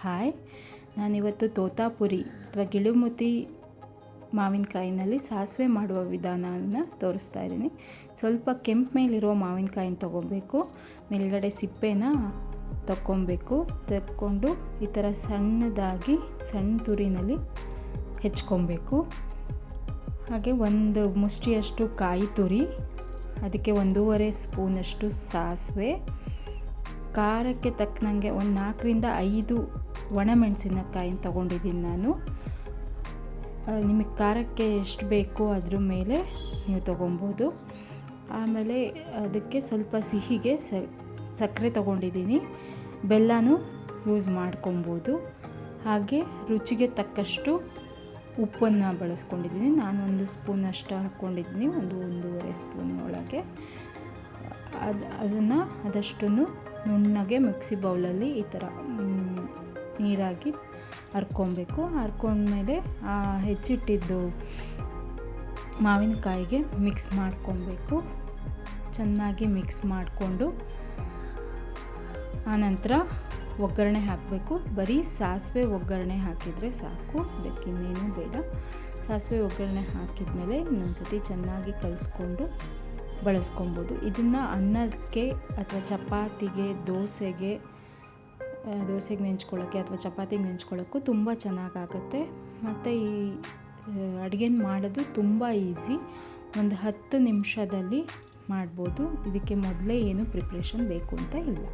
Hi, ನಾನಿವತ್ತು ತೋತಾಪುರಿ ಅಥವಾ ಗಿಳುಮುತಿ ಮಾವಿನಕಾಯಿನಲ್ಲಿ ಸಾಸಿವೆ ಮಾಡುವ ವಿಧಾನವನ್ನು ತೋರಿಸ್ತಾ ಇದ್ದೀನಿ. ಸ್ವಲ್ಪ ಕೆಂಪು ಮೇಲಿರೋ ಮಾವಿನಕಾಯಿನ ತೊಗೊಬೇಕು. ಮೇಲ್ಗಡೆ ಸಿಪ್ಪೆನ ತಕ್ಕೊಂಡು ಈ ಥರ ಸಣ್ಣದಾಗಿ ಸಣ್ಣ ತುರಿನಲ್ಲಿ ಹೆಚ್ಕೊಬೇಕು. ಹಾಗೆ ಒಂದು ಮುಷ್ಟಿಯಷ್ಟು ಕಾಯಿ ತುರಿ, ಅದಕ್ಕೆ 1.5 ಸ್ಪೂನಷ್ಟು ಸಾಸಿವೆ, ಖಾರಕ್ಕೆ ತಕ್ಕನಂಗೆ ಒಂದು 4ರಿಂದ 5 ಒಣಮೆಣಸಿನಕಾಯಿನ ತೊಗೊಂಡಿದ್ದೀನಿ ನಾನು. ನಿಮಗೆ ಖಾರಕ್ಕೆ ಎಷ್ಟು ಬೇಕೋ ಅದ್ರ ಮೇಲೆ ನೀವು ತೊಗೊಬೋದು. ಆಮೇಲೆ ಅದಕ್ಕೆ ಸ್ವಲ್ಪ ಸಿಹಿಗೆ ಸಕ್ಕರೆ ತೊಗೊಂಡಿದ್ದೀನಿ, ಬೆಲ್ಲನೂ ಯೂಸ್ ಮಾಡ್ಕೊಬೋದು. ಹಾಗೆ ರುಚಿಗೆ ತಕ್ಕಷ್ಟು ಉಪ್ಪನ್ನು ಬಳಸ್ಕೊಂಡಿದ್ದೀನಿ. ನಾನು 1 ಸ್ಪೂನಷ್ಟು ಹಾಕ್ಕೊಂಡಿದ್ದೀನಿ, 1.5 ಸ್ಪೂನ್ ಒಳಗೆ. ಅದನ್ನು ಅದಷ್ಟನ್ನು ನುಣ್ಣಗೆ ಮಿಕ್ಸಿ ಬೌಲಲ್ಲಿ ಈ ಥರ ನೀರಾಗಿ ಹರ್ಕೊಬೇಕು. ಹರ್ಕೊಂಡ್ಮೇಲೆ ಆ ಹೆಚ್ಚಿಟ್ಟಿದ್ದು ಮಾವಿನಕಾಯಿಗೆ ಮಿಕ್ಸ್ ಮಾಡ್ಕೊಬೇಕು. ಚೆನ್ನಾಗಿ ಮಿಕ್ಸ್ ಮಾಡಿಕೊಂಡು ಆನಂತರ ಒಗ್ಗರಣೆ ಹಾಕಬೇಕು. ಬರೀ ಸಾಸಿವೆ ಒಗ್ಗರಣೆ ಹಾಕಿದರೆ ಸಾಕು, ಅದಕ್ಕಿನ್ನೇನು ಬೇಡ. ಸಾಸಿವೆ ಒಗ್ಗರಣೆ ಹಾಕಿದ್ಮೇಲೆ ಇನ್ನೊಂದು ಸತಿ ಚೆನ್ನಾಗಿ ಕಲಿಸ್ಕೊಂಡು ಬಳಸ್ಕೊಬೋದು. ಇದನ್ನು ಅನ್ನಕ್ಕೆ ಅಥವಾ ಚಪಾತಿಗೆ, ದೋಸೆಗೆ ನೆಂಚ್ಕೊಳ್ಳೋಕ್ಕೆ ಅಥವಾ ಚಪಾತಿಗೆ ನೆಂಚ್ಕೊಳ್ಳೋಕ್ಕೂ ತುಂಬ ಚೆನ್ನಾಗಾಗುತ್ತೆ. ಮತ್ತು ಈ ಅಡುಗೆನ ಮಾಡೋದು ತುಂಬ ಈಸಿ, ಒಂದು 10 ನಿಮಿಷದಲ್ಲಿ ಮಾಡ್ಬೋದು. ಇದಕ್ಕೆ ಮೊದಲೇ ಏನು ಪ್ರಿಪ್ರೇಷನ್ ಬೇಕು ಅಂತ ಇಲ್ಲ.